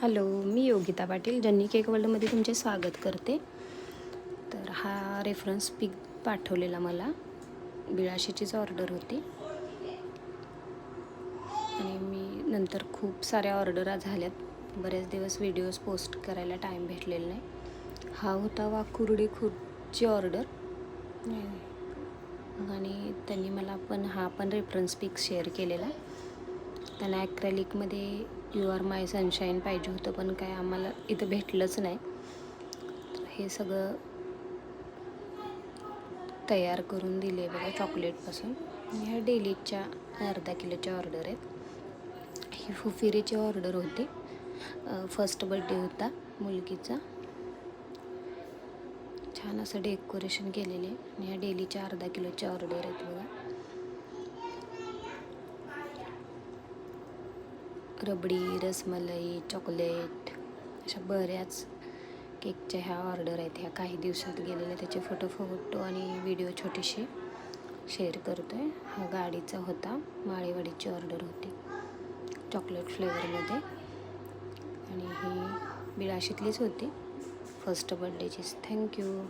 Hello, मी योगिता पाटील जन्नी cake वर्ल्डमध्ये तुमचे स्वागत करते. तर हा रेफरन्स पिक पाठवलेला मला बिळाशीचीच ऑर्डर होती आणि मी नंतर खूप साऱ्या ऑर्डर झाल्यात. बरेच दिवस व्हिडिओज पोस्ट करायला टाईम भेटलेला नाही. हा होता वाकुर्डी खुर्ची ऑर्डर आणि त्यांनी मला हा पण रेफरन्स पिक शेअर केलेला. त्यांना ॲक्रेलिकमध्ये यू आर माय सनशाईन पाहिजे होतं, पण काय आम्हाला इथं भेटलंच नाही. हे सगळं तयार करून दिले बघा चॉकलेटपासून. ह्या डेलीच्या अर्धा किलोच्या ऑर्डर आहेत. ही फुफिरीची ऑर्डर होती. फर्स्ट बड्डे होता मुलगीचा. छान असं डेकोरेशन केलेले आणि ह्या डेलीच्या अर्धा किलोच्या ऑर्डर आहेत बघा. रबडी, रसमलाई, चॉकलेट अशा बऱ्याच केकच्या ह्या ऑर्डर आहेत. ह्या काही दिवसात गेलेल्या, त्याचे फोटो आणि व्हिडिओ छोटेसे शेअर करतो आहे. हा गाडीचा होता, माळेवाडीची ऑर्डर होती चॉकलेट फ्लेवरमध्ये आणि ही बिळाशीतलीच होती फर्स्ट बड्डेचीच. थँक्यू.